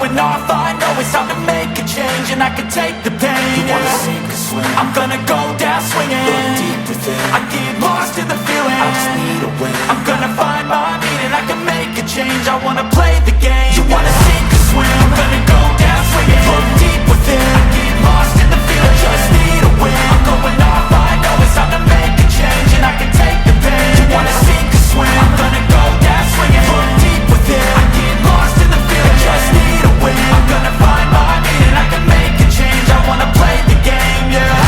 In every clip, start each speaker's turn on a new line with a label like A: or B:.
A: going off, I know it's time to make a change, and I can take the pain. You wanna sink or swim? I'm gonna go down swinging. Look deep within. I get lost in the feeling. I just need a win. I'm gonna find my meaning. I can make a change. I wanna play the game. You wanna sink or swim? I'm gonna go down swinging. Look deep within. I get lost in the feeling. I just need a win. I'm going off, I know it's time to make a change, and I can take the pain. You wanna sink or swim? I'm gonna go down swinging. Look deep within. I get lost in the feeling. I just need a win. I'm gonna find my meaning. I can make a change. I wanna play the game, yeah.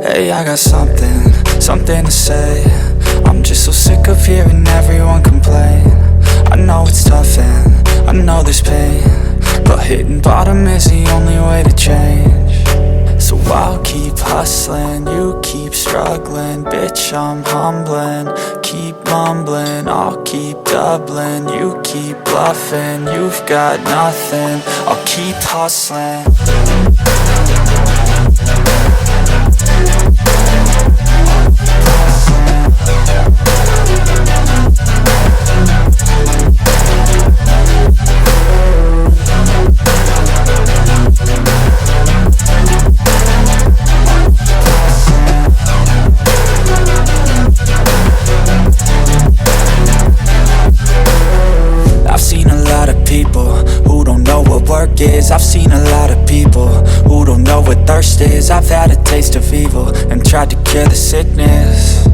B: Hey, I got something to say. I'm just so sick of hearing everyone complain. I know it's tough and I know there's pain, but hitting bottom is the only way to change. So I'll keep hustling, you keep struggling. Bitch, I'm humbling, keep mumbling. I'll keep doubling, you keep bluffing. You've got nothing, I'll keep hustling. I've seen a lot of people who don't know what work is. I've seen a lot of people who don't know what thirst is. I've had a taste of evil and tried to cure the sickness,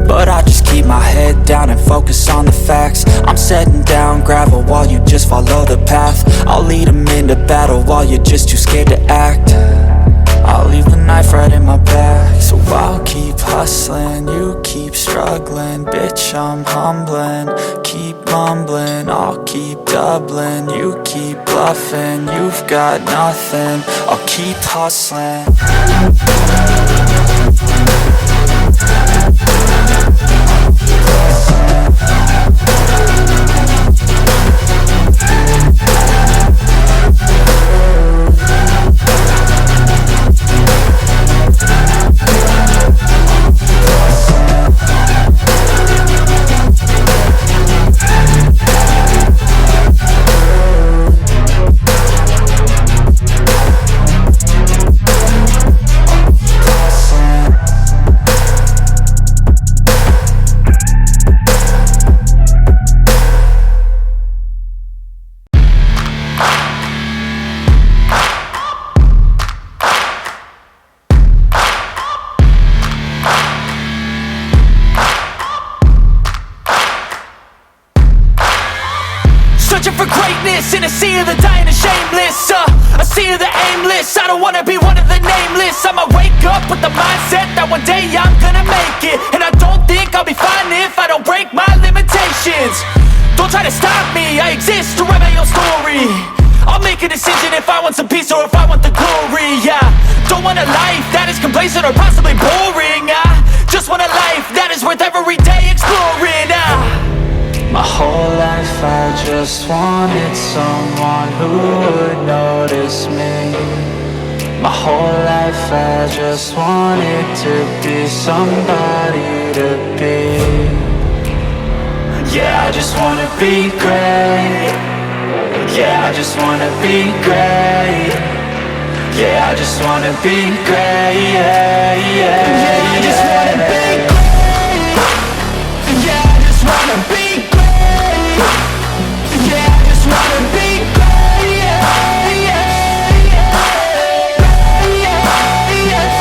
B: but I just keep my head down and focus on the facts. I'm setting down gravel while you just follow the path. I'll lead them into battle while you're just too scared to act. I'll leave the knife right in my back. So I'll keep hustling, you keep struggling. Bitch, I'm humbling, keep mumbling. I'll keep doubling, you keep bluffing. You've got nothing, I'll keep hustling.
A: Searching for greatness in a sea of the dying and shameless, a sea of the aimless. I don't wanna be one of the nameless. I'ma wake up with the mindset that one day I'm gonna make it, and I don't think I'll be fine if I don't break my limitations. Don't try to stop me, I exist to write my own story. I'll make a decision if I want some peace or if I want the glory. Yeah, don't want a life that is complacent or possibly boring. I just want a life that is worth every day exploring.
B: My whole life I just wanted someone who would notice me. My whole life I just wanted to be somebody to be. Yeah, I just wanna be great. Yeah, I just wanna be great. Yeah, I just wanna be great. Yeah, yeah, yeah, I just wanna be great. Yeah, I just wanna be great. Yeah, I just wanna be great. Yeah, yeah, yeah, yeah, yeah, yeah.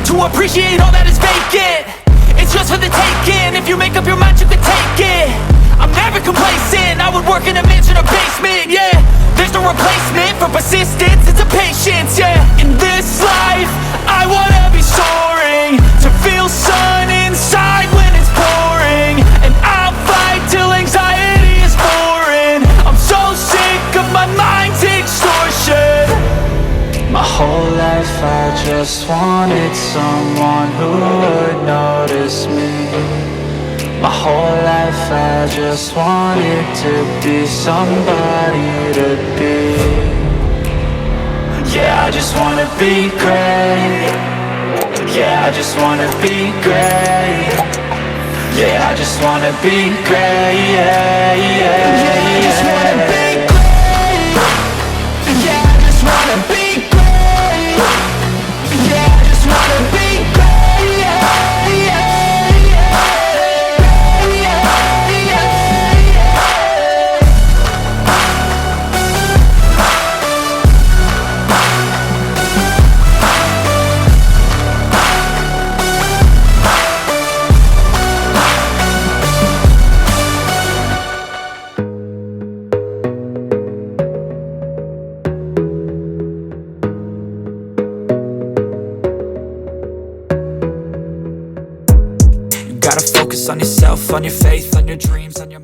A: to appreciate all that is vacant. It's just for the taking. If you make up your mind, you can take it. I'm never complacent. I would work in a mansion or basement, yeah. There's no replacement for persistence, it's a patience, yeah. In this life, I wanna be soaring, to feel sun inside when it's pouring. And I'll fight till anxiety is foreign. I'm so sick of my mind's extortion.
B: My whole life I just wanted someone who would notice me. My whole life I just wanted to be somebody to be. Yeah, I just wanna be great. Yeah, I just wanna be great. Yeah, I just wanna be great. Yeah, yeah,
A: Yeah, I just wanna be great. Yeah, I just wanna be great. Yeah, I just wanna be great. Yeah, yeah, yeah. Yeah, yeah,
B: You gotta focus on yourself, on your faith, on your dreams, on your